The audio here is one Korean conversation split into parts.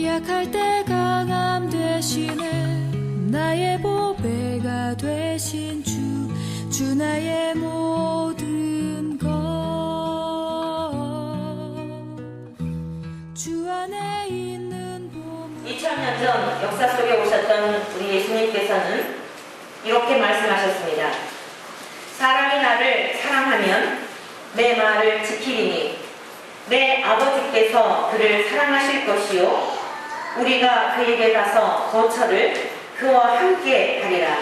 약할 때 강함 대신에 나의 보배가 되신 주 나의 모든 것 주 안에 있는 보물 2000년 전 역사 속에 오셨던 우리 예수님께서는 이렇게 말씀하셨습니다. 사람이 나를 사랑하면 내 말을 지키리니 내 아버지께서 그를 사랑하실 것이요 우리가 그에게 가서 거처를 그와 함께 하리라.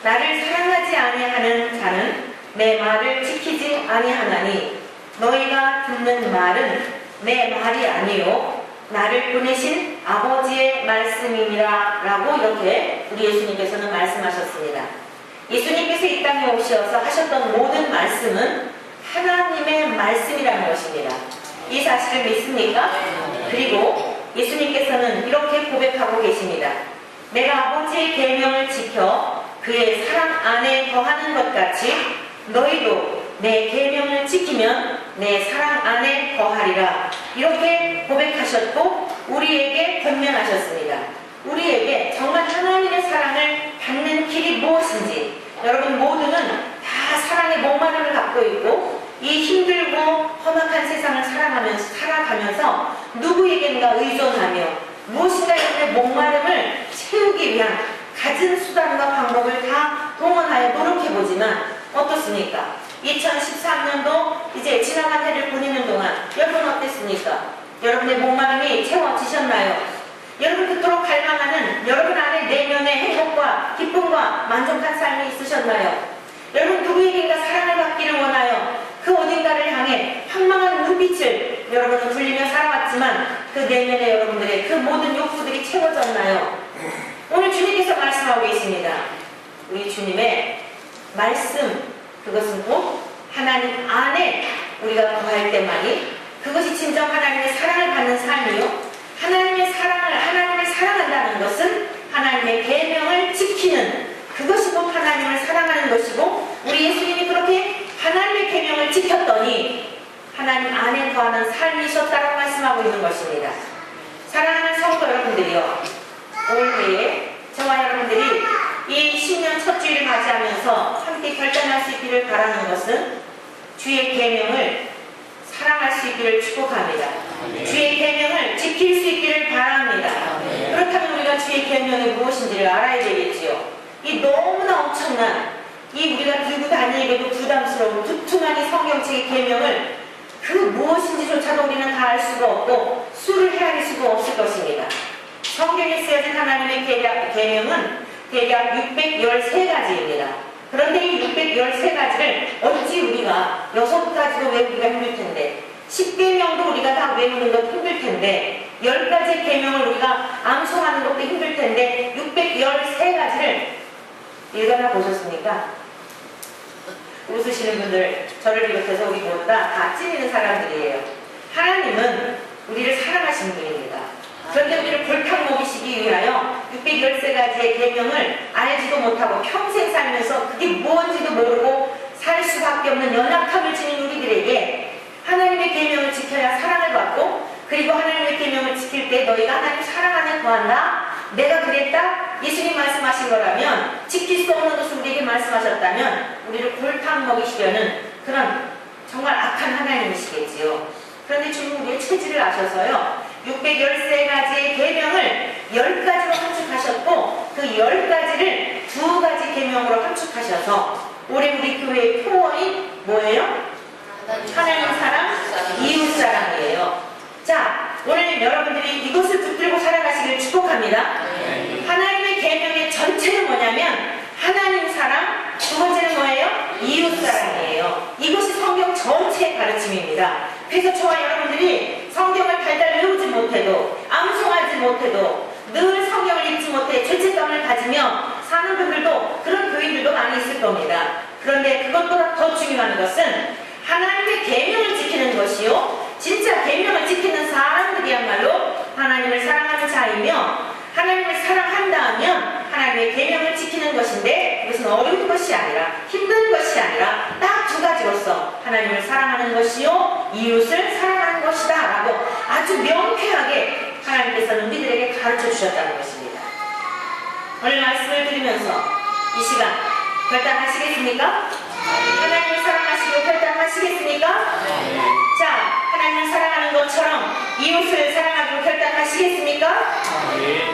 나를 사랑하지 아니하는 자는 내 말을 지키지 아니하나니 너희가 듣는 말은 내 말이 아니요 나를 보내신 아버지의 말씀이니라 라고 이렇게 우리 예수님께서는 말씀하셨습니다. 예수님께서 이 땅에 오셔서 하셨던 모든 말씀은 하나님의 말씀이라는 것입니다. 이 사실을 믿습니까? 그리고 예수님께서는 이렇게 고백하고 계십니다. 내가 아버지의 계명을 지켜 그의 사랑 안에 거하는 것 같이 너희도 내 계명을 지키면 내 사랑 안에 거하리라. 이렇게 고백하셨고 우리에게 권면하셨습니다. 우리에게 정말 하나님의 사랑을 받는 길이 무엇인지 여러분 모두는 다 사랑의 목마름을 갖고 있고 이 힘들고 험악한 세상을 살아가면서 누구에겐가 의존하며 무엇인가 이런 목마름을 채우기 위한 갖은 수단과 방법을 다 동원하여 노력해보지만 어떻습니까? 2013년도 이제 지나간 해를 보내는 동안 여러분 어땠습니까? 여러분의 목마름이 채워지셨나요? 여러분 그토록 갈망하는 여러분 안에 내면의 행복과 기쁨과 만족한 삶이 있으셨나요? 여러분 누구에게인가 사랑을 받기를 원하여 그 어딘가를 향해 황망한 눈빛을 여러분은 굴리며 살아왔지만 그 내면의 여러분들의 그 모든 욕구들이 채워졌나요? 오늘 주님께서 말씀하고 계십니다. 우리 주님의 말씀 그것은 곧 하나님 안에 우리가 거할 때만이 그것이 진정 하나님의 사랑을 받는 삶이요 하나님을 사랑한다는 것은 하나님의 계명을 지키는 그것이 곧 하나님을 사랑하는 것이고 우리 예수님이 그렇게 하나님의 계명을 지켰더니 하나님 안에 거하는 삶이셨다고 말씀하고 있는 것입니다. 사랑하는 성도 여러분들이요 올해에 저와 여러분들이 이 신년 첫 주일을 맞이하면서 함께 결단할 수 있기를 바라는 것은 주의 계명을 사랑할 수 있기를 축복합니다. 주의 계명을 지킬 수 있기를 바랍니다. 그렇다면 우리가 주의 계명이 무엇인지를 알아야 되겠지요. 이 너무나 엄청난 이 우리가 들고 다니기에도 부담스러운 두툼한 이 성경책의 계명을 그 무엇인지조차도 우리는 다 알 수가 없고 수를 헤아릴 수가 없을 것입니다. 성경에 쓰여진 하나님의 계명은 대략 613가지입니다. 그런데 이 613가지를 어찌 우리가 6가지도 외우기가 힘들 텐데 10계명도 우리가 다 외우는 것 힘들 텐데 10가지의 계명을 우리가 암송하는 것도 힘들 텐데 613가지를 읽어나 보셨습니까? 웃으시는 분들 저를 비롯해서 우리 모두 다 찐이는 사람들이에요. 하나님은 우리를 사랑하시는 분입니다. 그런데 우리를 골탕 먹이시기 위하여 613가지의 계명을 알지도 못하고 평생 살면서 그게 뭔지도 모르고 살 수밖에 없는 연약함을 지닌 우리들에게 하나님의 계명을 지켜야 사랑을 받고 그리고 하나님의 계명을 지킬 때 너희가 하나님 사랑 안에 거한다. 내가 그랬다. 예수님 말씀하신 거라면 지킬 수 없는 것을 우리에게 말씀하셨다면 우리를 골탕 먹이시려는 그런 정말 악한 하나님이시겠지요. 그런데 주님 우리의 체질을 아셔서요. 613가지의 계명을 10가지로 함축하셨고 그 10가지를 2가지 계명으로 함축하셔서 올해 우리 교회의 표어인 뭐예요? 하나님 사랑, 이웃 사랑이에요. 자, 오늘 여러분들이 이것을 붙들고 살아가시길 축복합니다. 하나님의 계명의 전체는 뭐냐면 하나님 사랑, 두 번째는 뭐예요? 이웃 사랑이에요. 이것이 성경 전체의 가르침입니다. 그래서 저와 여러분들이 성경을 달달 외우지 못해도 암송하지 못해도 늘 성경을 읽지 못해 죄책감을 가지며 사는 분들도 그런 교인들도 많이 있을 겁니다. 그런데 그것보다 더 중요한 것은 하나님의 계명을 지키는 것이요 진짜 계명을 지키는 사람들이야말로 하나님을 사랑하는 자이며 하나님을 사랑한다면 하나님의 계명을 지키는 것인데 그것은 어려운 것이 아니라 힘든 것이 아니라 딱 2가지로서 하나님을 사랑하는 것이요 이웃을 사랑하는 것이다 라고 아주 명쾌하게 하나님께서는 우리들에게 주셨다는 것입니다. 오늘 말씀을 들으면서 이 시간 결단하시겠습니까? 하나님을 사랑하시고 결단하시겠습니까? 자, 하나님을 사랑하는 것처럼 이웃을 사랑하기로 결단하시겠습니까?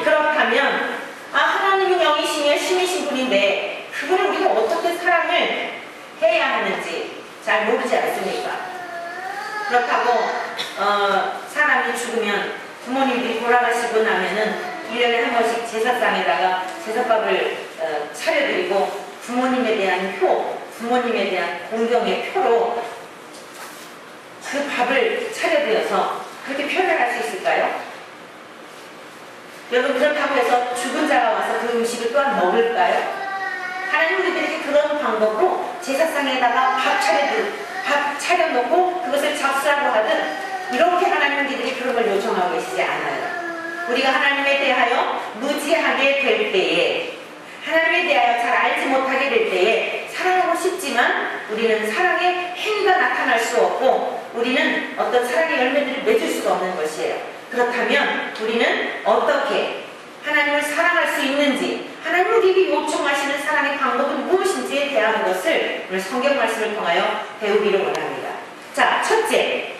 그렇다면 하나님은 영이시며 신이신 분인데 그분을 우리가 어떻게 사랑을 해야 하는지 잘 모르지 않습니까? 그렇다고 사람이 죽으면 부모님들이 돌아가시고 나면은 1년에 한 번씩 제사상에다가 제사밥을 차려드리고 부모님에 대한 표, 부모님에 대한 공경의 표로 그 밥을 차려드려서 그렇게 표현할 수 있을까요? 여러분, 그렇다고 해서 죽은 자가 와서 그 음식을 또한 먹을까요? 하나님 우리들에게 그런 방법으로 제사상에다가 밥 차려놓고 그것을 잡수라고 하듯 이렇게 하나님 우리들이 그런 걸 요청하고 계시지 않아요. 우리가 하나님에 대하여 무지하게 될 때에, 하나님에 대하여 잘 알지 못하게 될 때에 사랑하고 싶지만 우리는 사랑의 행위가 나타날 수 없고 우리는 어떤 사랑의 열매들을 맺을 수가 없는 것이에요. 그렇다면 우리는 어떻게 하나님을 사랑할 수 있는지, 하나님 우리에게 요청하시는 사랑의 방법은 무엇인지에 대한 것을 오늘 성경 말씀을 통하여 배우기를 원합니다. 자, 첫째,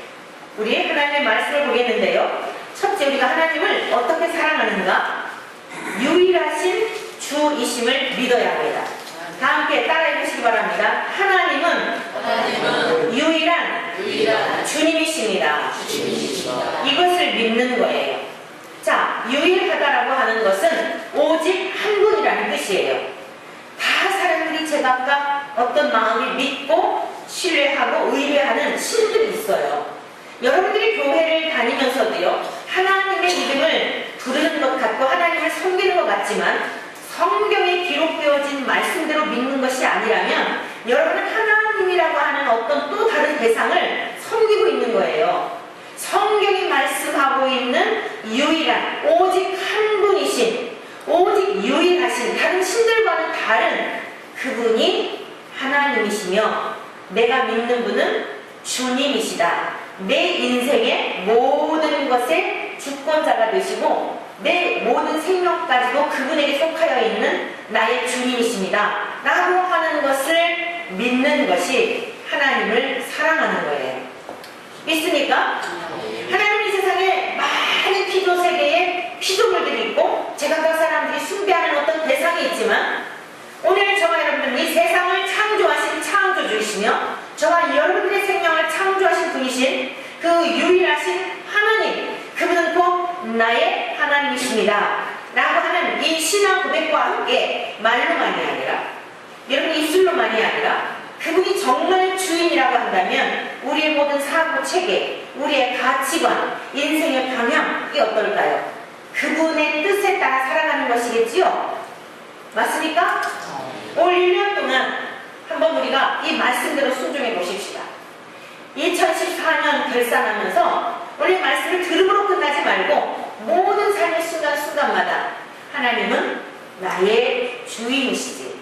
우리 하나님의 말씀을 보겠는데요. 첫째, 우리가 하나님을 어떻게 사랑하는가? 유일하신 주이심을 믿어야 합니다. 다 함께 따라해 보시기 바랍니다. 하나님은 유일한 주님이십니다. 이것을 믿는 거예요. 자, 유일하다라고 하는 것은 오직 한 분이라는 뜻이에요. 다 사람들이 제각각 어떤 마음을 믿고 신뢰하고 의뢰하는 신들이 있어요. 여러분들이 교회를 다니면서도요, 하나님의 이름을 부르는 것 같고 하나님을 섬기는 것 같지만 성경에 기록되어진 말씀대로 믿는 것이 아니라면 여러분은 하나님이라고 하는 어떤 또 다른 대상을 섬기고 있는 거예요. 성경이 말씀하고 있는 유일한 오직 한 분이신, 오직 유일하신, 다른 신들과는 다른 그분이 하나님이시며 내가 믿는 분은 주님이시다. 내 인생의 모든 것의 주권자가 되시고 내 모든 생명까지도 그분에게 속하여 있는 나의 주님이십니다 라고 하는 것을 믿는 것이 하나님을 사랑하는 거예요. 믿습니까? 하나님은 이 세상에 많은 피조 세계에 피조물들이 있고 제각각 사람들이 숭배하는 어떤 대상이 있지만 오늘 저와 여러분은 이 세상을 창조하신 창조주이시며 저와 여러분들의 생명을 창조하신 분이신 그 유일하신 하나님, 그분은 곧 나의 하나님이십니다 라고 하는 이 신앙 고백과 함께 말로만이 아니라, 여러분 입술로만이 아니라 그분이 정말 주인이라고 한다면 우리의 모든 사고체계, 우리의 가치관, 인생의 방향이 어떨까요? 그분의 뜻에 따라 살아가는 것이겠지요? 맞습니까? 올 1년 동안 한번 우리가 이 말씀대로 순종해 보십시다. 2014년 결산하면서 오늘 말씀을 들음으로 끝나지 말고 모든 삶의 순간순간마다 하나님은 나의 주인이시지,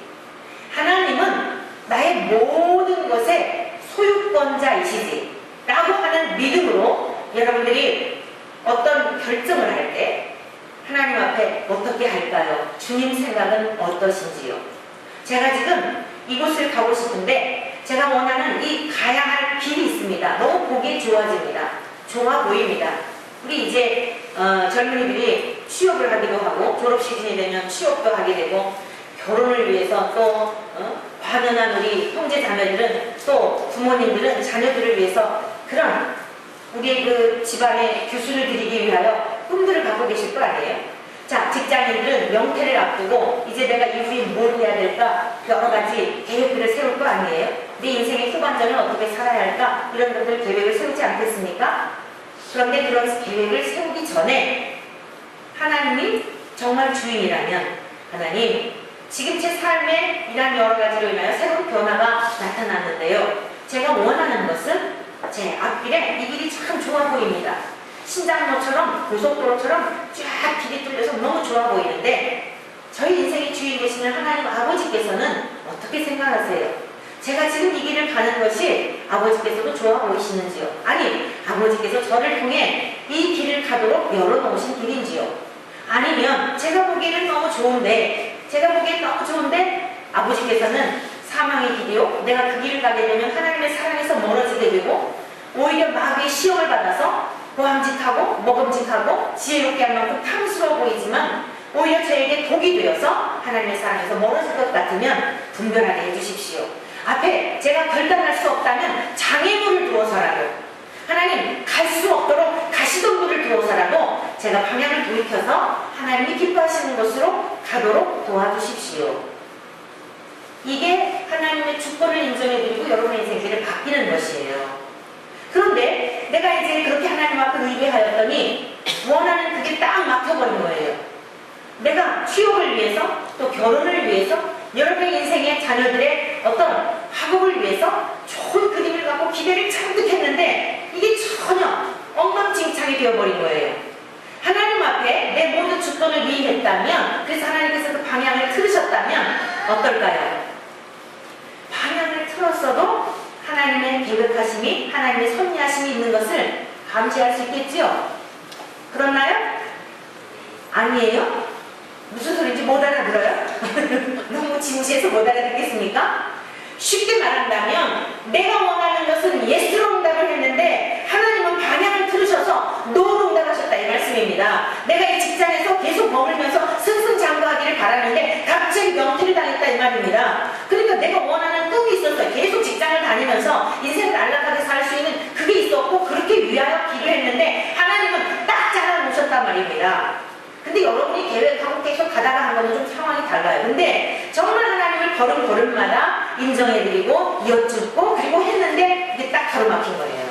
하나님은 나의 모든 것의 소유권자이시지 라고 하는 믿음으로 여러분들이 어떤 결정을 할 때 하나님 앞에 어떻게 할까요? 주님 생각은 어떠신지요? 제가 지금 이곳을 가고 싶은데 제가 원하는 이 가야 할 길이 있습니다. 너무 보기 좋아집니다. 좋아 보입니다. 우리 이제 젊은이들이 취업을 하기도 하고 졸업 시즌이 되면 취업도 하게 되고 결혼을 위해서 또 관연한 우리 형제 자매들은 또 부모님들은 자녀들을 위해서 그런 우리의 그 집안의 교수를 드리기 위하여 꿈들을 갖고 계실 거 아니에요? 자, 직장인들은 명퇴를 앞두고 이제 내가 이후에 뭘 해야 될까 여러 가지 계획들을 세울 거 아니에요? 내 인생의 후반전을 어떻게 살아야 할까 이런 것들 계획을 세우지 않겠습니까? 그런데 그런 계획을 세우기 전에 하나님이 정말 주인이라면 하나님, 지금 제 삶에 이런 여러 가지로 인하여 새로운 변화가 나타났는데요, 제가 원하는 것은 제 앞길에 이 길이 참 좋아 보입니다. 신장로처럼 고속도로처럼 쫙 길이 뚫려서 너무 좋아 보이는데 저희 인생의 주인 되시는 하나님 아버지께서는 어떻게 생각하세요? 제가 지금 이 길을 가는 것이 아버지께서도 좋아 보이시는지요? 아니, 아버지께서 저를 통해 이 길을 가도록 열어놓으신 길인지요? 아니면 제가 보기에는 너무 좋은데 아버지께서는 사망의 길이요, 내가 그 길을 가게 되면 하나님의 사랑에서 멀어지게 되고 오히려 마귀의 시험을 받아서 보함직하고 먹음직하고 지혜롭게 할 만큼 탐스러워 보이지만 오히려 저에게 독이 되어서 하나님의 사랑에서 멀어질 것 같으면 분별하게 해주십시오. 앞에 제가 결단할 수 없다면 장애물을 두어서라도, 하나님 갈 수 없도록 가시던 길을 두어서라도 제가 방향을 돌이켜서 하나님이 기뻐하시는 곳으로 가도록 도와주십시오. 이게 하나님의 주권을 인정해드리고 여러분의 인생길을 바뀌는 것이에요. 그런데 내가 이제 그렇게 하나님 앞에 의뢰하였더니 원하는 그게 딱 막혀버린 거예요. 내가 취업을 위해서, 또 결혼을 위해서, 여러분의 인생의 자녀들의 어떤 학업을 위해서 좋은 그림을 갖고 기대를 잔뜩 했는데 이게 전혀 엉망진창이 되어버린 거예요. 하나님 앞에 내 모든 주권을 위임했다면, 그래서 하나님께서 그 방향을 틀으셨다면 어떨까요? 방향을 틀었어도 하나님의 계획하심이, 하나님의 섭리하심이 있는 것을 감지할 수 있겠지요? 그렇나요? 아니에요? 무슨 소리인지 못 알아들어요? 너무 진지해서 못 알아듣겠습니까? 쉽게 말한다면 내가 원하는 것은 예스로 응답을 했는데 하나님은 방향을 틀으셔서 노로 응답하셨다, 이 말씀입니다. 내가 이 직장에서 계속 머물면서 승승장구하기를 바라는데 갑자기 명퇴를 당했다, 이 말입니다. 그러니까 내가 원하는 꿈이 있었어요. 계속 직장을 다니면서 인생을 안락하게 살 수 있는 그게 있었고 그렇게 위하여 기도했는데 하나님은 딱 잘라놓으셨단 말입니다. 근데 여러분이 계획하고 계속 가다가 한 거는 좀 상황이 달라요. 근데 정말 하나님을 걸음걸음마다 인정해드리고 이어주고 그리고 했는데 이게 딱 가로막힌 거예요.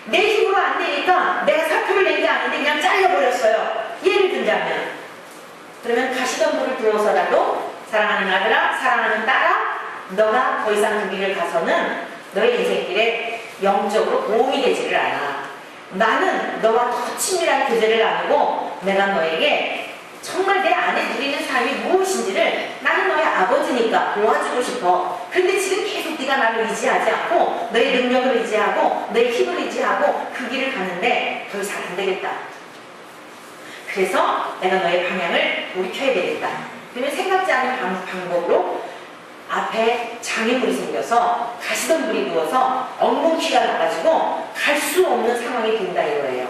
내 힘으로 안 되니까 내가 사표를 낸 게 아닌데 그냥 잘려버렸어요. 예를 들자면, 그러면 가시던 불을 두어서라도 사랑하는 아들아, 사랑하는 딸아, 너가 더 이상 그 길을 가서는 너의 인생길에 영적으로 도움이 되지를 않아. 나는 너와 더 친밀한 교제를 나누고 내가 너에게 정말 내 안에 누리는 삶이 무엇인지를, 나는 너의 아버지니까 도와주고 싶어. 그런데 지금 계속 네가 나를 의지하지 않고 너의 능력을 의지하고 너의 힘을 의지하고 그 길을 가는데 더 이상 안 되겠다. 그래서 내가 너의 방향을 돌이켜야 되겠다. 그러면 생각지 않은 방법으로 앞에 장애물이 생겨서 가시던 불이 누워서 엉겅퀴가 나가지고 갈 수 없는 상황이 된다, 이거예요.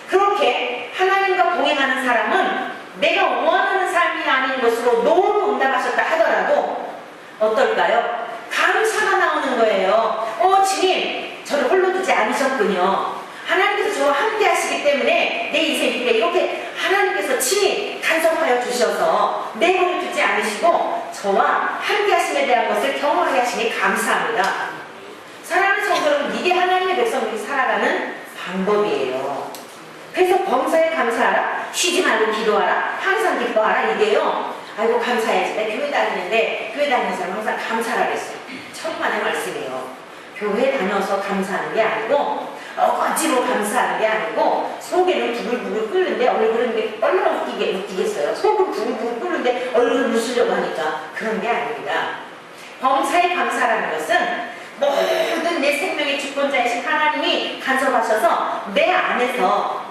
그렇게 하나님과 동행하는 사람은 내가 원하는 삶이 아닌 것으로 노로 응답하셨다 하더라도 어떨까요? 감사가 나오는 거예요. 주님, 저를 홀로 두지 않으셨군요. 하나님께서 저와 함께 하시기 때문에 내 인생길에 이렇게 하나님께서 친히 간섭하여 주셔서 내버려 두지 않으시고 저와 함께 하심에 대한 것을 경험하게 하시니 감사합니다. 사랑하는 성도 여러분, 이게 하나님의 백성들이 살아가는 방법이에요. 그래서 범사에 감사하라, 쉬지 말고 기도하라, 항상 기뻐하라, 이게요. 아이고 감사해야지. 내가 교회 다니는데 교회 다니는 사람 항상 감사하라 그랬어요. 천만의 말씀이에요. 교회 다녀서 감사하는 게 아니고 억지로 감사하는 게 아니고 속에는 부글부글 끓는데 얼굴은 게 얼마나 웃기겠어요. 속은 부글부글 끓는데 얼굴을 웃으려고 하니까 그런 게 아닙니다. 범사에 감사라는 것은 모든 내 생명의 주권자이신 하나님이 간섭하셔서 내 안에서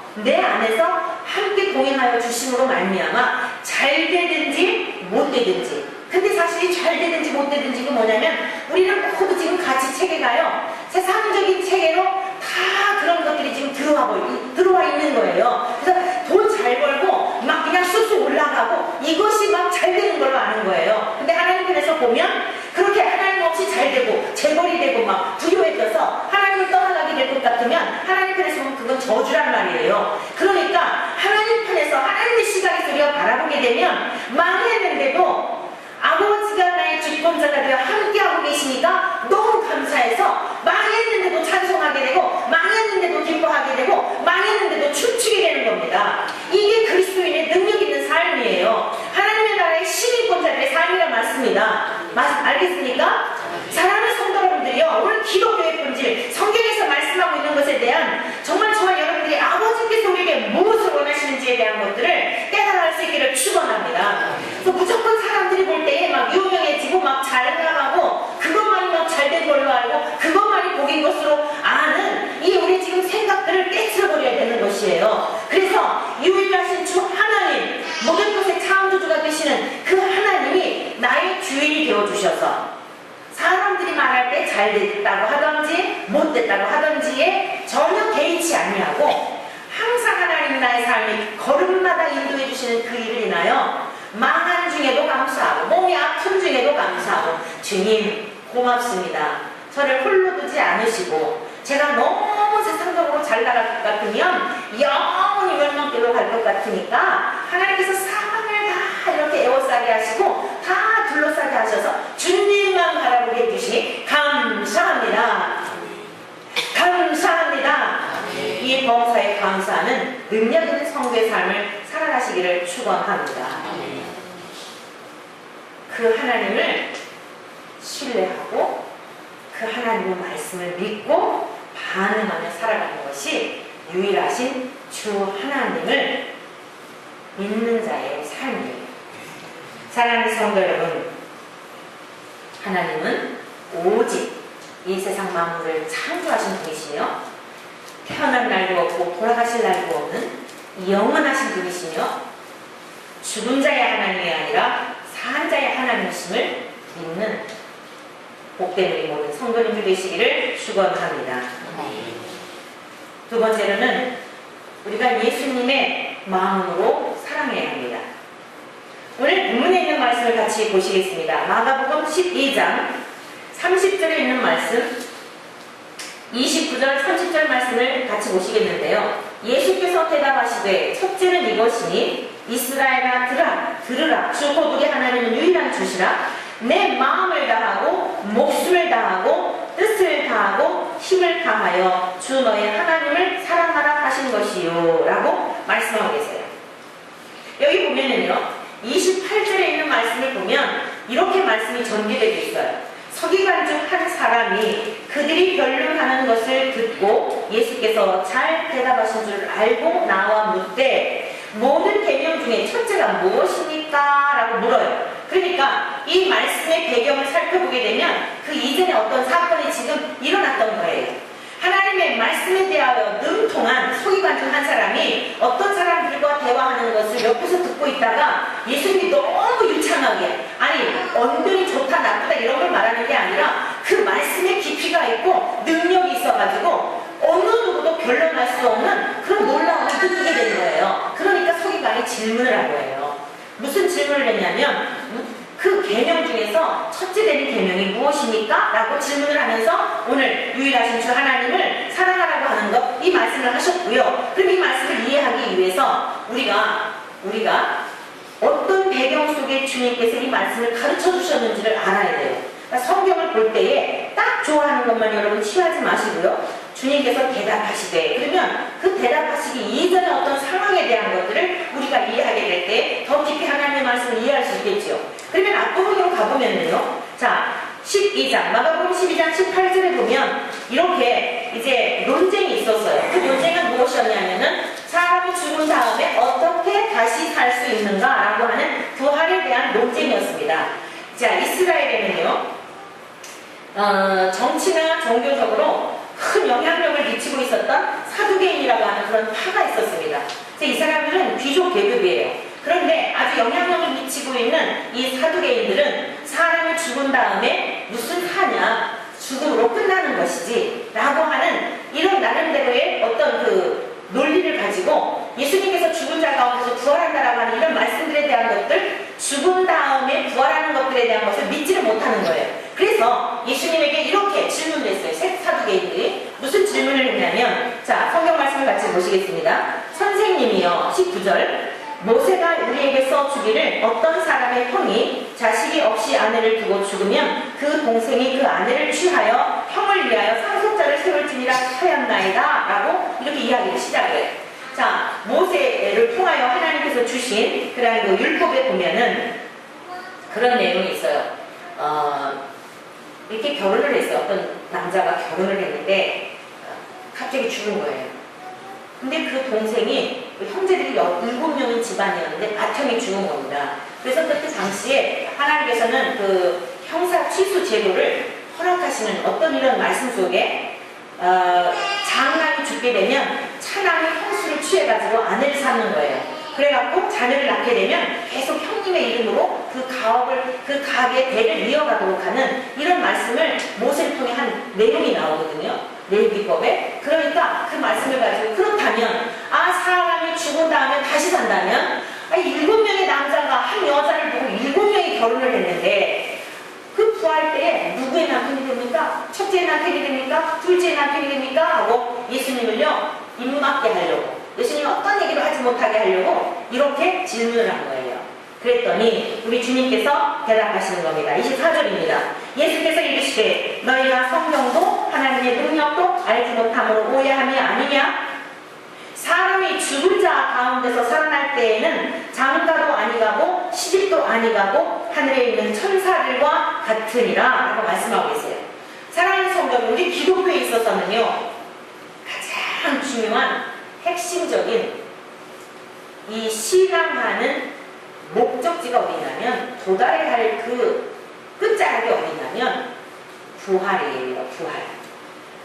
함께 동행하여 주심으로 말미암아 잘 되든지 못 되든지. 근데 사실 잘 되든지 못 되든지가 뭐냐면 우리는 모두 지금 같이 체계가요, 세상적인 체계로 다 그런 것들이 지금 들어와 있는 거예요. 그래서 돈 잘 벌고 막 그냥 쑥쑥 올라가고 이것이 막 잘 되는 걸로 아는 거예요. 근데 하나님 편에서 보면 그렇게 하나님 없이 잘 되고 재벌이 되고 막 부유해져서 하나님을 떠나가게 될 것 같으면 하나님 편에서 보면 그건 저주란 말이에요. 그러니까 하나님 편에서 하나님의 시각에서 우리가 바라보게 되면 망했는데도 아버지가 나의 주권자가 되어 함께하고 계시니까 너무 감사해서 망했는데도 찬송하게 되고 망했는데도 기뻐하게 되고 망했는데도 춤추게 되는 겁니다. 이게 그리스도인의 능력 있는 삶이에요. 하나님의 나라의 시민권자들의 삶이란 말씀입니다. 알겠습니까? 사랑하는 성도 여러분들이요, 오늘 기독교의 본질, 성경에서 말씀하고 있는 것에 대한 정말 저와 여러분들이 아버지께서 우리에게 무엇을 원하시는지에 대한 것들을 깨달아갈 수 있기를 축원합니다. 그래서 무조건 사람들이 볼 때에 막 유명해지고 막 잘 나가고 그것만이 막 잘된 걸로 알고 그것만이 복인 것으로 아는 이 우리 지금 생각들을 깨트려버려야 되는 것이에요. 그래서 유일하신 주 하나님, 주셔서 사람들이 말할 때 잘 됐다고 하든지 못 됐다고 하든지에 전혀 개의치 아니하고 항상 하나님 나의 삶이 걸음마다 인도해 주시는 그 일을 인하여 망한 중에도 감사하고 몸이 아픈 중에도 감사하고 주님 고맙습니다. 저를 홀로 두지 않으시고 제가 너무 세상적으로 잘 나갈 것 같으면 영원히 멸망길로 갈 것 같으니까 하나님께서 사방을 다 이렇게 에워싸게 하시고 다 둘러싸게 하셔서 주님만 바라보게 해주시니 감사합니다. 감사합니다. 이 범사에 감사하는 능력 있는 성도의 삶을 살아가시기를 축원합니다. 그 하나님을 신뢰하고 그 하나님의 말씀을 믿고 반응하며 살아가는 것이 유일하신 주 하나님을 믿는 자의 삶이에요. 사랑하는 성도 여러분, 하나님은 오직 이 세상 만물을 창조하신 분이시며 태어난 날도 없고 돌아가실 날도 없는 영원하신 분이시며 죽은 자의 하나님이 아니라 산 자의 하나님이심을 믿는 복된 우리 모든 성도님들 되시기를 축원합니다. 두 번째로는 우리가 예수님의 마음으로 사랑해야 합니다. 오늘 본문에 있는 말씀을 같이 보시겠습니다. 마가복음 12장 30절에 있는 말씀, 29절, 30절 말씀을 같이 보시겠는데요. 예수께서 대답하시되 첫째는 이것이니 이스라엘아 들으라 주 곧 우리 하나님은 유일한 주시라 내 마음을 다하고 목숨을 다하고 뜻을 다하고 힘을 다하여 주 너의 하나님을 사랑하라 하신 것이요 라고 말씀하고 계세요. 여기 보면은요 28절에 있는 말씀을 보면 이렇게 말씀이 전개되어 있어요. 서기관 중 한 사람이 그들이 변론하는 것을 듣고 예수께서 잘 대답하신 줄 알고 나와 묻되 모든 계명 중에 첫째가 무엇입니까? 라고 물어요. 그러니까 이 말씀의 배경을 살펴보게 되면 그 이전에 어떤 사건이 지금 일어났던 거예요. 하나님의 말씀에 대하여 능통한 서기관 중 한 사람이 어떤 사람들과 대화하는 것을 옆에서 듣고 있다가 예수님이 너무 유창하게 아니 언변이 좋다 나쁘다 이런 걸 말하는 게 아니라 그 말씀에 깊이가 있고 능력이 있어가지고 어느 누구도 변론할 수 없는 그런 놀라움을 느끼게 되는 거예요. 그러니까 서기관이 질문을 한 거예요. 무슨 질문을 했냐면 그 계명 중에서 첫째 되는 계명이 무엇입니까? 라고 질문을 하면서 오늘 유일하신 주 하나님을 사랑하라고 하는 것 이 말씀을 하셨고요. 그럼 이 말씀을 이해하기 위해서 우리가 어떤 배경 속에 주님께서 이 말씀을 가르쳐 주셨는지를 알아야 돼요. 그러니까 성경을 볼 때에 딱 좋아하는 것만 여러분 취하지 마시고요. 주님께서 대답하시되 그러면 그 대답하시기 이전에 어떤 상황에 대한 것들을 우리가 이해하게 될 때 더 깊이 하나님의 말씀을 이해할 수 있겠죠. 그러면 앞부분으로 가보면요. 자 12장 마가복음 12장 18절에 보면 이렇게 이제 논쟁이 있었어요. 그 논쟁은 무엇이었냐면은 사람이 죽은 다음에 어떻게 다시 살 수 있는가 라고 하는 부활에 대한 논쟁이었습니다. 자 이스라엘에는요 정치나 종교적으로 큰 영향력을 미치고 있었던 사두개인이라고 하는 그런 파가 있었습니다. 이 사람들은 귀족 계급이에요. 그런데 아주 영향력을 미치고 있는 이 사두개인들은 사람이 죽은 다음에 무슨 하냐 죽음으로 끝나는 것이지 라고 하는 이런 나름대로의 어떤 그 논리를 가지고 예수님께서 죽은 자 가운데서 부활한다라고 하는 이런 말씀들에 대한 것들 죽은 다음에 부활하는 것들에 대한 것을 믿지를 못하는 거예요. 그래서 예수님에게 이렇게 질문을 했어요. 사두개인들이 무슨 질문을 했냐면 자 성경 말씀을 같이 보시겠습니다. 선생님이요 19절 모세가 우리에게서 주기를 어떤 사람의 형이 자식이 없이 아내를 두고 죽으면 그 동생이 그 아내를 취하여 형을 위하여 상속자를 세울지니라 하였나이다 라고 이렇게 이야기를 시작해요. 자 모세를 통하여 하나님께서 주신 그런 그 율법에 보면은 그런 내용이 있어요. 이렇게 결혼을 했어요. 어떤 남자가 결혼을 했는데 갑자기 죽은 거예요. 근데 그 동생이 형제들이 7명인 집안이었는데 맏형이 죽은 겁니다. 그래서 그때 당시에 하나님께서는 그 형사 취수 제도를 허락하시는 어떤 이런 말씀 속에 장남이 죽게 되면 차남이 형수를 취해가지고 아내를 삼는 거예요. 그래갖고 자녀를 낳게 되면 계속 형님의 이름으로 그 가게의 대를 이어가도록 하는 이런 말씀을 모세를 통해 한 내용이 나오거든요. 레위기법에. 그러니까 그 말씀을 가지고 그렇다면 사람이 죽은 다음에 다시 산다면 7명의 남자가 한 여자를 보고 7명이 결혼을 했는데 그 부활 때에 누구의 남편이 됩니까? 첫째 남편이 됩니까? 둘째 남편이 됩니까? 하고 예수님을요 입맞게 하려고, 예수님이 어떤 얘기를 하지 못하게 하려고 이렇게 질문을 한 거예요. 그랬더니 우리 주님께서 대답하시는 겁니다. 24절입니다. 예수께서 이르시되 너희가 성경도 하나님의 능력도 알지 못함으로 오해함이 아니냐? 사람이 죽은 자 가운데서 살아날 때에는 장가도 아니가고 시집도 아니가고 하늘에 있는 천사들과 같으니라 라고 말씀하고 계세요. 사랑하는 성도, 우리 기독교에 있어서는요 가장 중요한 핵심적인 이 신앙하는 목적지가 어디냐면, 도달해야 할 그 끝자락이 어디냐면 부활이에요. 부활.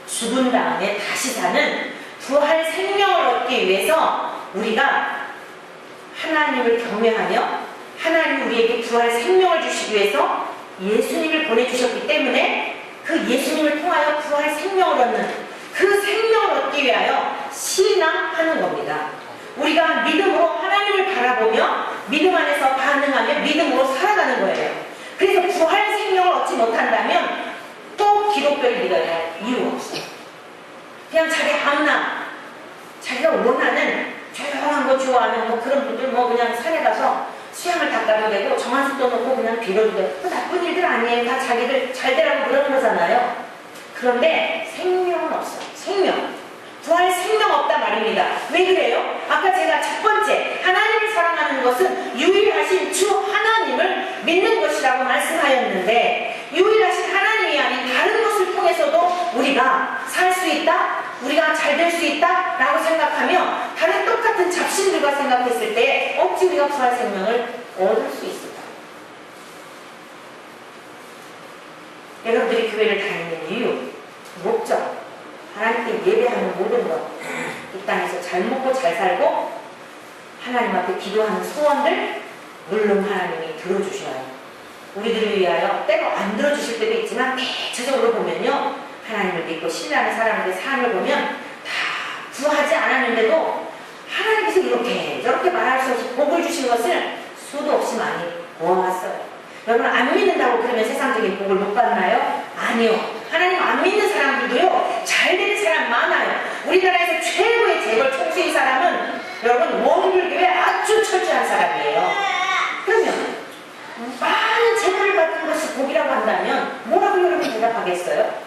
죽은 다음에 다시 사는 부활 생명을 얻기 위해서 우리가 하나님을 경외하며 하나님이 우리에게 부활 생명을 주시기 위해서 예수님을 보내주셨기 때문에 그 예수님을 통하여 부활 생명을 얻는 그 생명을 얻기 위하여 신앙하는 겁니다. 우리가 믿음으로 하나님을 바라보며 믿음 안에서 반응하며 믿음으로 살아가는 거예요. 그래서 부활 생명을 얻지 못한다면 또 기독교를 믿어야 할 이유가 없어요. 그냥 자기 아무나 자기가 원하는 조용한 거 좋아하는 그런 분들 그냥 산에 가서 수양을 닦아도 되고 정한수도 놓고 그냥 빌어도 되고 나쁜 일들 아니에요. 다 자기들 잘 되라고 그러는 거잖아요. 그런데 생명은 없어요. 생명. 부활 생명 없다 말입니다. 왜 그래요? 아까 제가 첫 번째 하나님을 사랑하는 것은 유일하신 주 하나님을 믿는 것이라고 말씀하였는데, 유일하신 하나님이 아닌 다른 것을 통해서도 우리가 살 수 있다? 우리가 잘 될 수 있다? 라고 생각하며 다른 똑같은 잡신들과 생각했을 때 어찌 우리가 부활 생명을 얻을 수 있을까? 여러분들이 교회를 다니는 이유, 목적, 하나님께 예배하는 모든 것, 이 땅에서 잘 먹고 잘 살고 하나님 앞에 기도하는 소원들 물론 하나님이 들어주셔요. 우리들을 위하여 때로 안 들어주실 때도 있지만 대체적으로 보면요 하나님을 믿고 신뢰하는 사람들의 삶을 보면 다 구하지 않았는데도 하나님께서 이렇게 저렇게 말할 수 없이 복을 주신 것을 수도 없이 많이 보아왔어요. 여러분 안 믿는다고 그러면 세상적인 복을 못 받나요? 아니요. 하나님 안 믿는 사람들도요 잘 되는 사람 많아요. 우리나라에서 최고의 재벌 총수인 사람은 여러분 원불교에 아주 철저한 사람이에요. 그러면 많은 재물을 받는 것이 복이라고 한다면 뭐라고 여러분 대답하겠어요?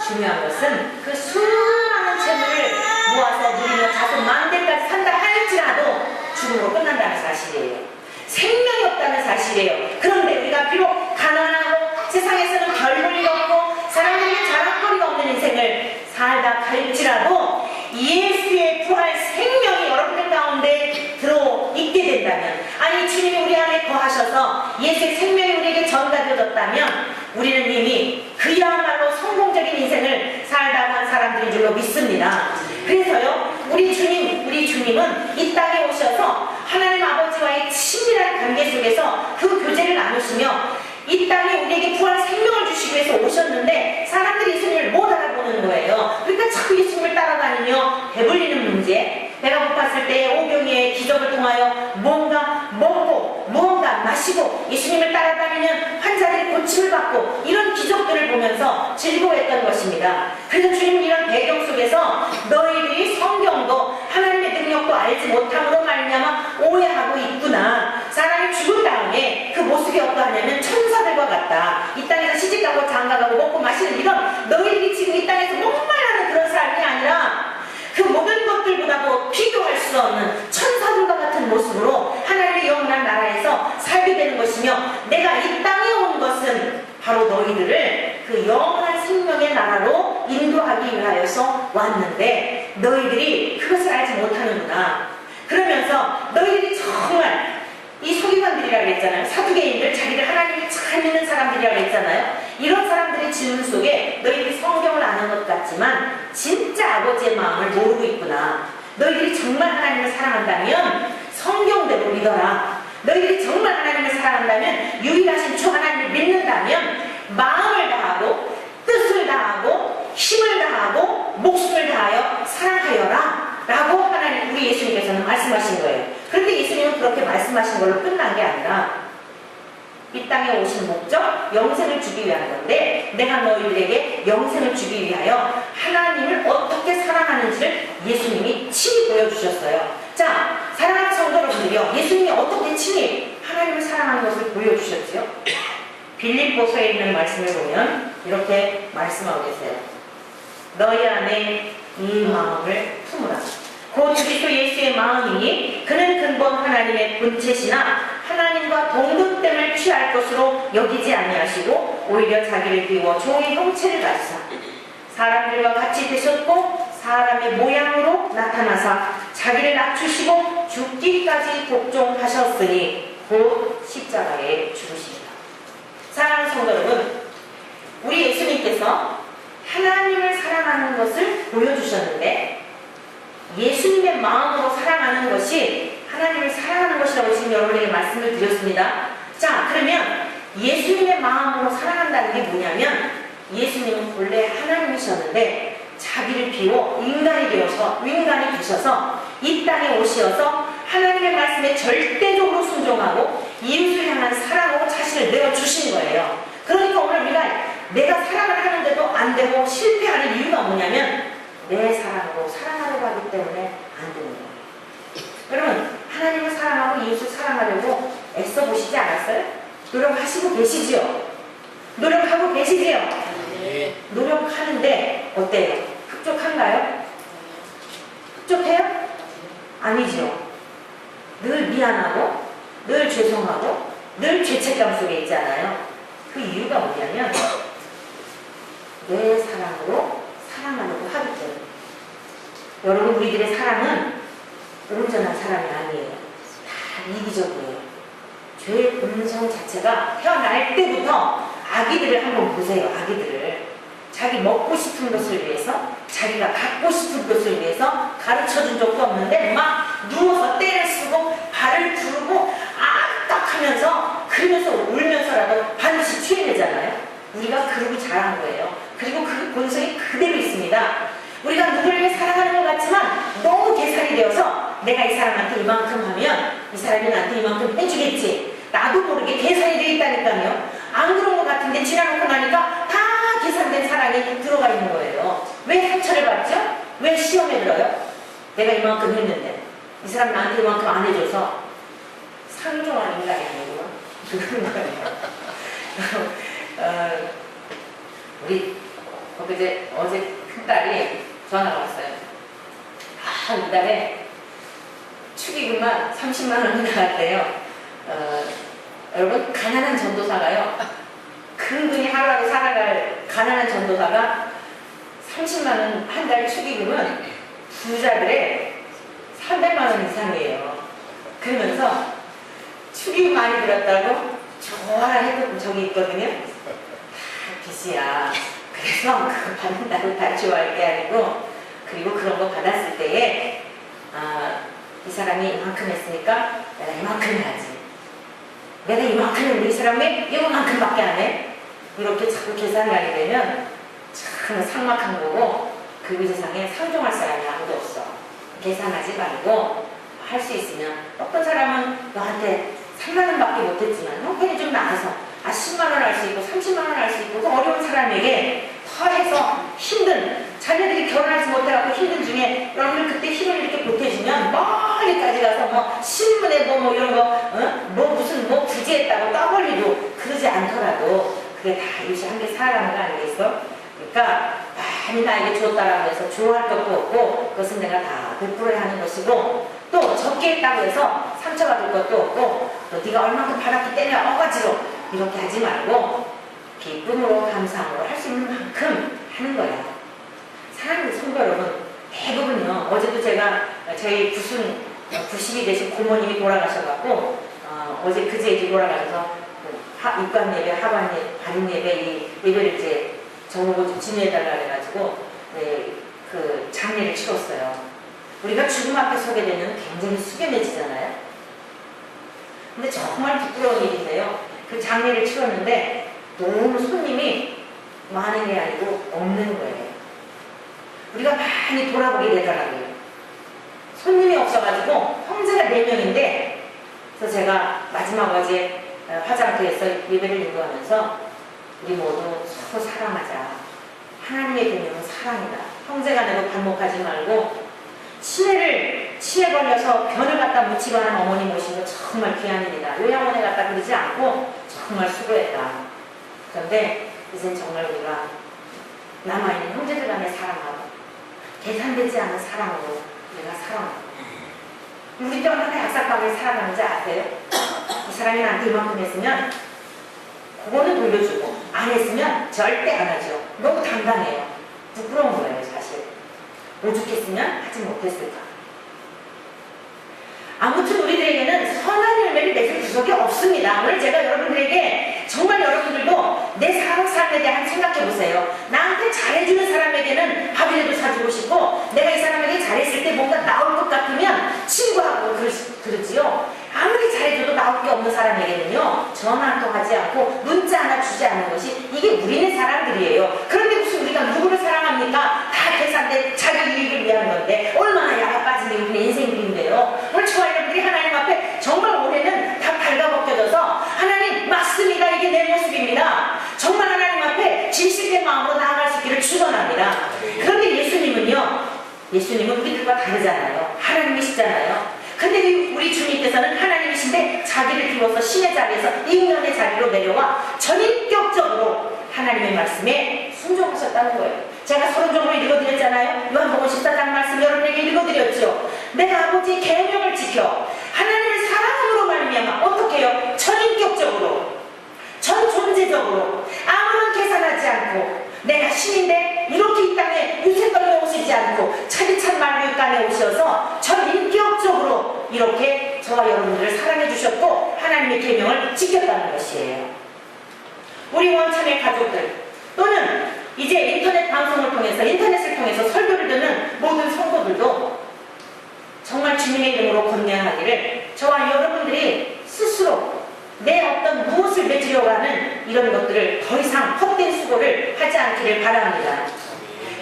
중요한 것은 그 수많은 재물을 모아서 누리며 자손 만대까지 산다 할지라도 죽음으로 끝난다는 사실이에요. 생명이 없다는 사실이에요. 그런데 우리가 비록 가난하고 세상에서는 별 볼 일 없고 사람들에게 자랑거리가 없는 인생을 살다 갈지라도 예수의 부활 생명이 여러분들 가운데 들어있게 된다면, 아니 주님이 우리 안에 거하셔서 예수의 생명이 우리에게 전가되어졌다면 우리는 이미 그야말로 성공적인 인생을 살다 간 사람들인 줄로 믿습니다. 그래서요 우리 주님은 이 땅에 오셔서 하나님 아버지와의 친밀한 관계 속에서 그 교제를 나누시며 이 땅에 우리에게 부활 생명을 주시기 위해서 오셨는데 사람들이 예수님을 못 알아보는 거예요. 그러니까 자꾸 예수님을 따라다니며 배불리는 문제, 배가 고팠을 때 오병이의 기적을 통하여 뭔가 먹고 무언가 마시고 예수님을 따라다니는 환자들이 고침을 받고 이런 기적들을 보면서 즐거워했던 것입니다. 그래서 주님은 이런 배경 속에서 너희들이 성경도 하나님의 능력도 알지 못함으로 말미암아 오해하고 있구나. 사람이 죽은 다음에 그 모습이 어떠하냐면 천사들과 같다. 이 땅에서 시집가고 장가가고 먹고 마시는 이런 너희들이 지금 이 땅에서 목말라는 그런 삶이 아니라 그 모든 것들보다도 비교할 수 없는 천사들과 같은 모습으로 하나님의 영원한 나라에서 살게 되는 것이며, 내가 이 땅에 온 것은 바로 너희들을 그 영원한 생명의 나라로 인도하기 위하여서 왔는데 너희들이 그것을 알지 못하는구나. 그러면서 너희들이 정말 이 서기관들이라고 했잖아요. 사두개인들, 자기들 하나님을 잘 믿는 사람들이라고 했잖아요. 이런 사람들의 질문 속에 너희들이 성경을 아는 것 같지만 진짜 아버지의 마음을 모르고 있구나. 너희들이 정말 하나님을 사랑한다면 성경대로 믿어라. 너희들이 정말 하나님을 사랑한다면, 유일하신 주 하나님을 믿는다면 마음을 다하고 뜻을 다하고 힘을 다하고 목숨을 다하여 사랑하여라 라고 하나님, 우리 예수님께서는 말씀하신 거예요. 그런데 예수님은 그렇게 말씀하신 걸로 끝난 게 아니라 이 땅에 오신 목적, 영생을 주기 위한 건데, 내가 너희들에게 영생을 주기 위하여 하나님을 어떻게 사랑하는지를 예수님이 친히 보여주셨어요. 자, 사랑하는 성도 여러분들이요, 예수님이 어떻게 친히 하나님을 사랑하는 것을 보여주셨지요? 빌립보서에 있는 말씀을 보면 이렇게 말씀하고 계세요. 너희 안에 이 마음을 품으라. 곧 그리스도 예수의 마음이니 그는 근본 하나님의 본체시나 하나님과 동등됨을 취할 것으로 여기지 아니하시고 오히려 자기를 비워 종의 형체를 가지사 사람들과 같이 되셨고 사람의 모양으로 나타나사 자기를 낮추시고 죽기까지 복종하셨으니 곧 십자가에 죽으십니다. 사랑하는 성도 여러분, 우리 예수님께서 하나님을 사랑하는 것을 보여주셨는데, 예수님의 마음으로 사랑하는 것이 하나님을 사랑하는 것이라고 지금 여러분에게 말씀을 드렸습니다. 자, 그러면 예수님의 마음으로 사랑한다는 게 뭐냐면, 예수님은 본래 하나님이셨는데 자기를 비워 인간이 되셔서 이 땅에 오셔서 하나님의 말씀에 절대적으로 순종하고 이웃을 향한 사랑으로 자신을 내어주신 거예요. 그러니까 오늘 우리가 내가 사랑을 하는데도 안 되고 실패하는 이유가 뭐냐면, 내 사랑으로 사랑하려고 하기 때문에 안 되는 거예요. 여러분, 하나님을 사랑하고 이웃을 사랑하려고 애써 보시지 않았어요? 노력하시고 계시지요? 노력하고 계시지요? 네. 노력하는데 어때요? 흡족한가요? 흡족해요? 아니지요. 늘 미안하고 늘 죄송하고 늘 죄책감 속에 있잖아요. 그 이유가 뭐냐면 내 사랑으로 사랑하려고 하기 때문에. 여러분, 우리들의 사랑은 온전한 사랑이 아니에요. 다 이기적이에요. 죄의 본성 자체가 태어날 때부터, 아기들을 한번 보세요. 아기들을 자기 먹고 싶은 것을 위해서, 자기가 갖고 싶은 것을 위해서 가르쳐준 적도 없는데 막 누워서 때를 쓰고 발을 두르고 아딱하면서, 그러면서 울면서라도 반드시 취해내잖아요. 우리가 그러고 자란 거예요. 그리고 그 본성이 그대로 있습니다. 우리가 누구를 사랑하는 것 같지만 너무 계산이 되어서 내가 이 사람한테 이만큼 하면 이 사람이 나한테 이만큼 해주겠지, 나도 모르게 계산이 되어 있다니까요. 안 그런 것 같은데 지나놓고 나니까 다 계산된 사랑이 들어가 있는 거예요. 왜 상처를 받죠? 왜 시험에 들어요? 내가 이만큼 했는데 이 사람 나한테 이만큼 안 해줘서 상종하는 인간이 아니고 그런 거예요. 우리 어제 큰딸이 전화가 왔어요. 이달에 축의금만 30만 원이 나왔대요. 여러분, 가난한 전도사가요, 근근히 하루하루 살아갈 가난한 전도사가 30만 원 한 달 축의금은 부자들의 300만 원 이상이에요. 그러면서 축의금 많이 들었다고 좋아라 해도 저기 있거든요. 빚이야. 그래서 그거 받는다고 다 좋아할 게 아니고, 그리고 그런 거 받았을 때에 이 사람이 이만큼 했으니까 내가 이만큼 해야지. 내가 이만큼 했는데 이 사람이 이만큼밖에 안 해? 이렇게 자꾸 계산을 하게 되면 참 삭막한 거고, 그 세상에 상종할 사람이 아무도 없어. 계산하지 말고 할 수 있으면, 어떤 사람은 너한테 3만 원밖에 못했지만 형편이 좀 나아서 10만 원 할 수 있고 30만 원 할 수 있고, 그 어려운 사람에게 더 해서 힘든, 자녀들이 결혼하지 못해갖고 힘든 중에 여러분들 그때 힘을 이렇게 보태주면 멀리까지 가서 신문에 뭐 이런 거 무슨 부지했다고 떠벌리고 그러지 않더라도 그게 다 이웃이 함께 살아가는 거 아니겠어? 그러니까 많이 나에게 줬다라고 해서 좋아할 것도 없고, 그것은 내가 다 베풀어야 하는 것이고, 또 적게 했다고 해서 상처받을 것도 없고, 또 네가 얼만큼 받았기 때문에 어거지로 이렇게 하지 말고 기쁨으로 감사함으로 할 수 있는 만큼 하는 거야. 사랑하는 성도 여러분, 대부분요, 어제도 제가 저희 부심이 되신 고모님이 돌아가셔갖고 그제 이제 돌아가셔서 입관 예배, 하반 예배, 발인 예배, 이 예배를 이제 정보고 좀 진행해달라 해가지고 그 장례를 치렀어요. 우리가 죽음 앞에 서게 되면 굉장히 숙연해지잖아요. 근데 정말 부끄러운 일인데요. 그 장례를 치렀는데 너무 손님이 많은 게 아니고 없는 거예요. 우리가 많이 돌아보게 되더라고요. 손님이 없어가지고 형제가 4명인데, 그래서 제가 마지막 어제 화장터에서 예배를 인도하면서 우리 모두 서로 사랑하자. 하나님의 계명은 사랑이다. 형제간에도 반목하지 말고, 치매에 걸려서 변을 갖다 묻히고 하는 어머니 모신 거 정말 귀한 일이다. 요양원에 갖다 그러지 않고 정말 수고했다. 그런데 이젠 정말 우리가 남아있는 형제들 간의 사랑하고 계산되지 않은 사랑으로 우리가 살아가고, 우리 때 얼마나 약삭하게 살아가는지 아세요? 이 사람이 나한테 이만큼 했으면 그거는 돌려주고, 안 했으면 절대 안 하죠. 너무 당당해요. 부끄러운 거예요, 사실. 오죽했으면 하지 못했을까. 아무튼 우리들에게는 선한 열매를 맺을 구석이 없습니다. 오늘 제가 여러분들에게 정말 여러분들도 내 삶에 대한 생각해 보세요. 나한테 잘해주는 사람에게는 밥이라도 사주고 싶고, 내가 이 사람에게 잘했을 때 뭔가 나올 것 같으면 친구하고 그러지요. 아무리 잘해줘도 나올 게 없는 사람에게는요, 전화 한 통 하지 않고 문자 하나 주지 않는 것이 이게 우리네 사람들이에요. 그런데 무슨 우리가 누구를 사랑합니까? 다 계산돼 자기 유익을 위한 건데 얼마나 야가 빠진 게 우리 인생들인데요. 오늘 저와 여러분들이 하나님 앞에 정말 올해는 다 발가벗겨져서 하나님 맞습니다. 이게 내 모습입니다. 정말 하나님 앞에 진실된 마음으로 나아갈 수 있기를 축원합니다. 그런데 예수님은 우리들과 다르잖아요. 하나님이시잖아요. 근데 우리 주님께서는 하나님이신데 자기를 비워서 신의 자리에서 인간의 자리로 내려와 전인격적으로 하나님의 말씀에 순종하셨다는 거예요. 제가 서론적으로 읽어드렸잖아요. 요한복음 14장 말씀 여러분에게 읽어드렸죠. 내가 아버지의 계명을 지켜 하나님을 사랑함으로 말미암아 어떻게 해요? 전인격적으로, 전 존재적으로 아무런 계산하지 않고, 내가 신인데 이렇게 이 땅에 유세떨에 오시지 않고 차디찬 말류간에 오셔서 전인격적으로 이렇게 저와 여러분들을 사랑해 주셨고 하나님의 계명을 지켰다는 것이에요. 우리 원천의 가족들, 또는 이제 인터넷 방송을 통해서, 인터넷을 통해서 설교를 듣는 모든 성도들도 정말 주님의 이름으로 건면하기를 저와 여러분들이 스스로 내 어떤 무엇을 맺으려고 하는 이런 것들을 더 이상 헛된 수고를 하지 않기를 바랍니다.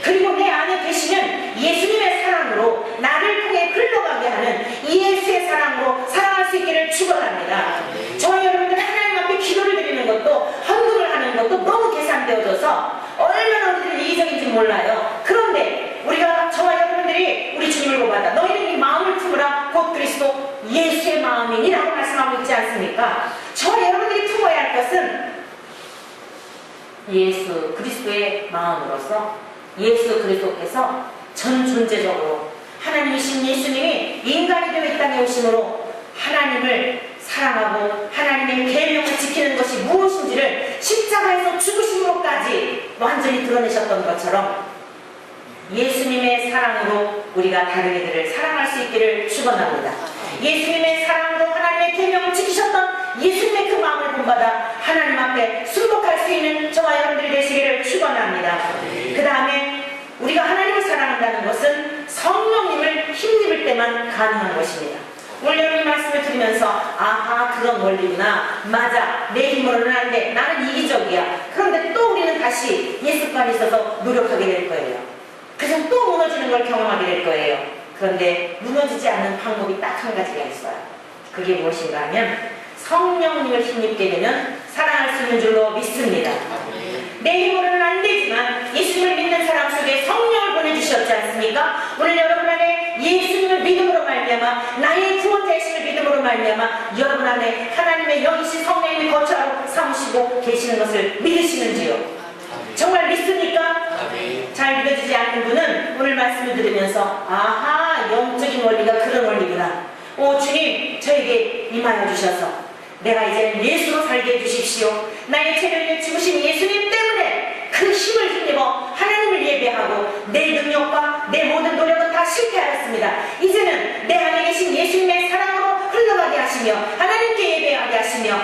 그리고 내 안에 계시는 예수님의 사랑으로 나를 통해 흘러가게 하는 이 예수의 사랑으로 살아갈 수 있기를 축원합니다. 저와 여러분들은 하나님 앞에 기도를 드리는 것도, 헌금을 하는 것도 너무 계산되어져서 얼마나 우리들은 이기적인지 몰라요. 그런데 우리가, 저와 여러분들이 우리 주님을 보받아 너희는 이 마음을 품으라 곧 그리스도 예수의 마음이니라고 말씀하고 있지 않습니까? 저와 여러분들이 품어야 할 것은 예수 그리스도의 마음으로서 예수 그리스도께서 전 존재적으로 하나님이신 예수님이 인간이 되어 이 땅에 오심으로 하나님을 사랑하고 하나님의 계명을 지키는 것이 무엇인지를 십자가에서 죽으심으로까지 완전히 드러내셨던 것처럼 예수님의 사랑으로 우리가 다른 이들을 사랑할 수 있기를 축원합니다. 예수님의 사랑으로 하나님의 계명을 지키셨던 예수님의 그 마음을 본받아 하나님 앞에 순복할 수 있는 저와 여러분들이 되시기를 축원합니다. 그 다음에 우리가 하나님을 사랑한다는 것은 성령님을 힘입을 때만 가능한 것입니다. 오늘 여러분 말씀을 들으면서 아하, 그런 원리구나, 맞아, 내 힘으로는 안 돼, 나는 이기적이야. 그런데 또 우리는 다시 예수관에 있어서 노력하게 될 거예요. 그래서 또 무너지는 걸 경험하게 될 거예요. 그런데 무너지지 않는 방법이 딱 한 가지가 있어요. 그게 무엇인가 하면 성령님을 힘입게 되면 사랑할 수 있는 줄로 믿습니다. 내 힘으로는 안 되지만 예수님을 믿는 사람 속에 성령을 보내주셨지 않습니까? 오늘 여러분 안에 예수님을 믿음으로 말미암아, 나의 구원 대신을 믿음으로 말미암아 여러분 안에 하나님의 영이신 성령님이 거처하고 삼으시고 계시는 것을 믿으시는지요? 정말 믿습니까? 잘 믿어지지 않는 분은 오늘 말씀을 들으면서 아하, 영적인 원리가 그런 원리구나. 오 주님, 저에게 임하여 주셔서 내가 이제는 예수로 살게 해주십시오. 나의 죄를 죽으신 예수님 때문에 그 힘을 힘입어 하나님을 예배하고 내 능력과 내 모든 노력은 다 실패하였습니다. 이제는 내 안에 계신 예수님의 사랑으로 흘러가게 하시며 하나님께 예배하게 하시며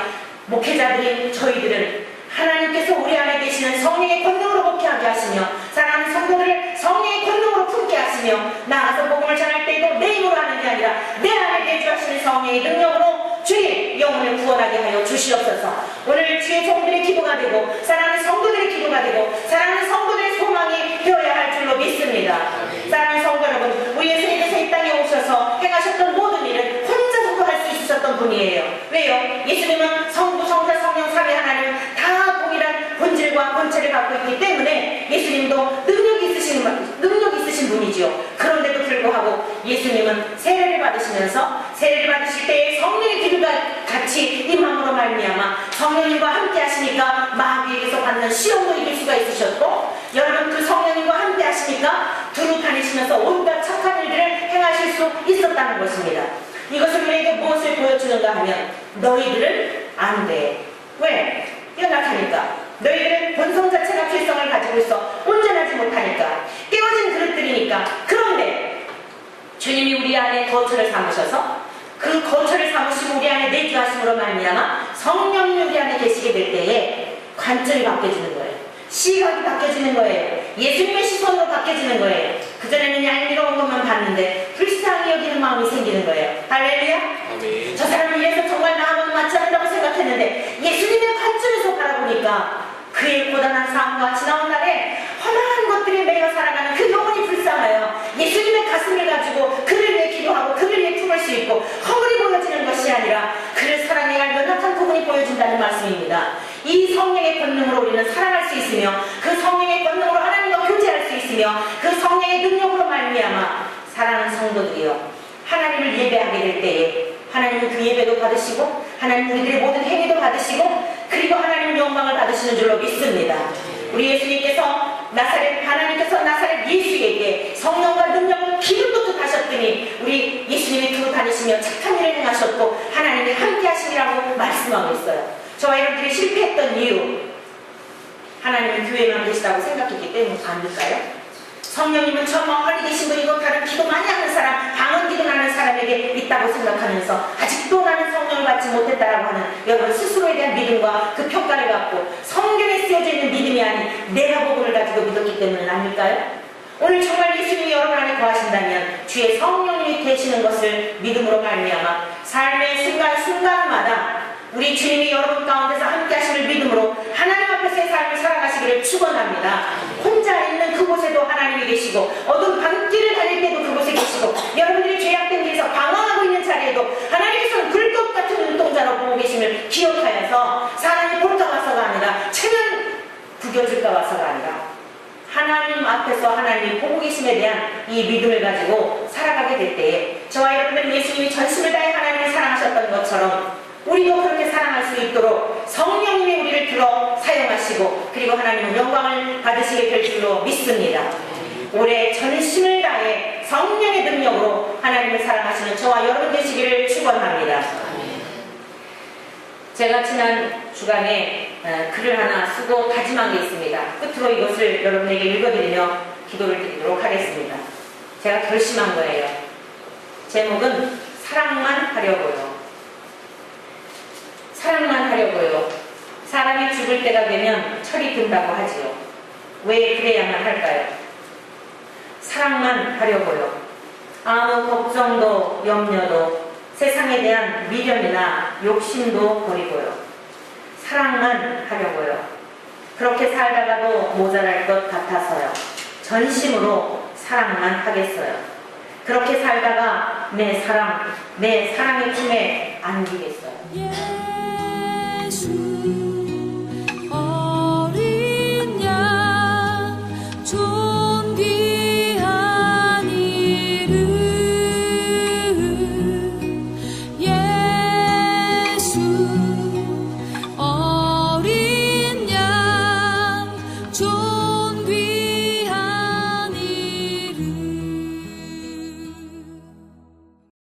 목회자들인 저희들은 하나님께서 우리 안에 계시는 성령의 권능으로 복귀하게 하시며 사랑하는 성도들을 성령의 권능으로 품게 하시며 나가서 복음을 전할 때에도 내 힘으로 하는 게 아니라 내 안에 내주하시는 성령의 능력으로 주의 영혼을 구원하게 하여 주시옵소서. 오늘 주의 종들의 기도가 되고 사랑하는 성도들의 기도가 되고 사랑하는 성도들의 소망이 되어야 할 줄로 믿습니다. 사랑하는 성도 여러분, 우리 예수님께서 이 땅에 오셔서 행하셨던 모든 일은 혼자서도 할 수 있으셨던 분이에요. 왜요? 예수님은 성부, 성자, 성령, 삼위 하나님 다 동일한 본질과 본체를 갖고 있기 때문에 예수님도 능력이 있으신 분이죠. 그런데도 불구하고 예수님은 세례를 받으시면서 세례를 받으실 때 성령의 기름과 같이 임함으로 말미암아 성령님과 함께 하시니까 마귀에게서 받는 시험도 이길 수가 있으셨고, 여러분 그 성령님과 함께 하시니까 두루 다니시면서 온갖 착한 일들을 행하실 수 있었다는 것입니다. 이것을 우리에게 무엇을 보여주는가 하면 너희들은 안 돼. 왜? 연약하니까. 너희들은 본성 자체가 죄성을 가지고 있어 온전하지 못하니까, 깨어진 그릇들이니까. 그런데 주님이 우리 안에 거처를 삼으셔서 그 거처를 삼으시고 우리 안에 내주하심으로 말미암아 성령이 우리 안에 계시게 될 때에 관점이 바뀌어지는 거예요. 시각이 바뀌어지는 거예요. 예수님의 시선으로 바뀌어지는 거예요. 그전에는 얄미로운 것만 봤는데 불쌍히 여기는 마음이 생기는 거예요. 할렐루야. 아멘. 저 사람을 이래서 정말 나하고는 맞지 않는다고 생각했는데 예수님의 관점에서 바라보니까 그의 고단한 삶과 지나온 날에 험한 것들에 매여 살아가는 그 영혼이 불쌍하여 예수님의 가슴을 가지고 그를 위해 기도하고 그를 위해 품을 수 있고 허물이 보여지는 것이 아니라 그를 사랑해야 할 연약한 부분이 보여진다는 말씀입니다. 이 성령의 권능으로 우리는 살아갈 수 있으며 그 성령의 권능으로 하나님과 교제할 수 있으며 그 성령의 능력으로 말미암아 사랑하는 성도들이여 하나님을 예배하게 될 때에 하나님은 그 예배도 받으시고 하나님 우리들의 모든 행위도 받으시고 그리고 하나님 영광을 받으시는 줄로 믿습니다. 우리 예수님께서 하나님께서 나사렛 예수에게 성령과 능력을 기름부터 하셨더니 우리 예수님이 두루 다니시며 착한 일을 행하셨고 하나님이 함께 하시리라고 말씀하고 있어요. 저와 여러분들이 실패했던 이유, 하나님은 교회만 계시다고 생각했기 때문 아닐까요? 성령님은 저 멀리 계신 분이고 다른 기도 많이 하는 사람, 방언 기도하는 사람에게 있다고 생각하면서 아직도 나는 성령을 받지 못했다라고 하는 여러분 스스로에 대한 믿음과 그 평가를 갖고 성경에 쓰여져 있는 믿음이 아닌 내가 복음을 가지고 믿었기 때문은 아닐까요? 오늘 정말 예수님이 여러분 안에 거하신다면 주의 성령님이 계시는 것을 믿음으로 말미암아 삶의 순간순간마다 우리 주님이 여러분 가운데서 함께 하시는 믿음으로 하나님 앞에서의 삶을 살아가시기를 축원합니다. 혼자 있는 그곳에도 하나님이 계시고 어두운 밤길을 달릴 때도 그곳에 계시고 여러분들이 죄악된 길에서 방황하고 있는 자리에도 하나님께서는 불꽃 같은 눈동자로 보고 계심을 기억하여서 사람이 볼까 봐서가 아니라 체면 구겨질까 봐서가 아니라 하나님 앞에서 하나님이 보고 계심에 대한 이 믿음을 가지고 살아가게 될 때에 저와 여러분들은 예수님이 전심을 다해 하나님을 사랑하셨던 것처럼 우리도 그렇게 사랑할 수 있도록 성령님이 우리를 들어 사용하시고 그리고 하나님은 영광을 받으시게 될 줄로 믿습니다. 올해 전심을 다해 성령의 능력으로 하나님을 사랑하시는 저와 여러분 되시기를 축원합니다. 제가 지난 주간에 글을 하나 쓰고 다짐한 게 있습니다. 끝으로 이것을 여러분에게 읽어드리며 기도를 드리도록 하겠습니다. 제가 결심한 거예요. 제목은 사랑만 하려고요. 사랑만 하려고요. 사람이 죽을 때가 되면 철이 든다고 하지요. 왜 그래야만 할까요? 사랑만 하려고요. 아무 걱정도 염려도 세상에 대한 미련이나 욕심도 버리고요. 사랑만 하려고요. 그렇게 살다가도 모자랄 것 같아서요. 전심으로 사랑만 하겠어요. 그렇게 살다가 내 사랑의 품에 안기겠어요. 예수 어린 양 존귀한 이름 예수 어린 양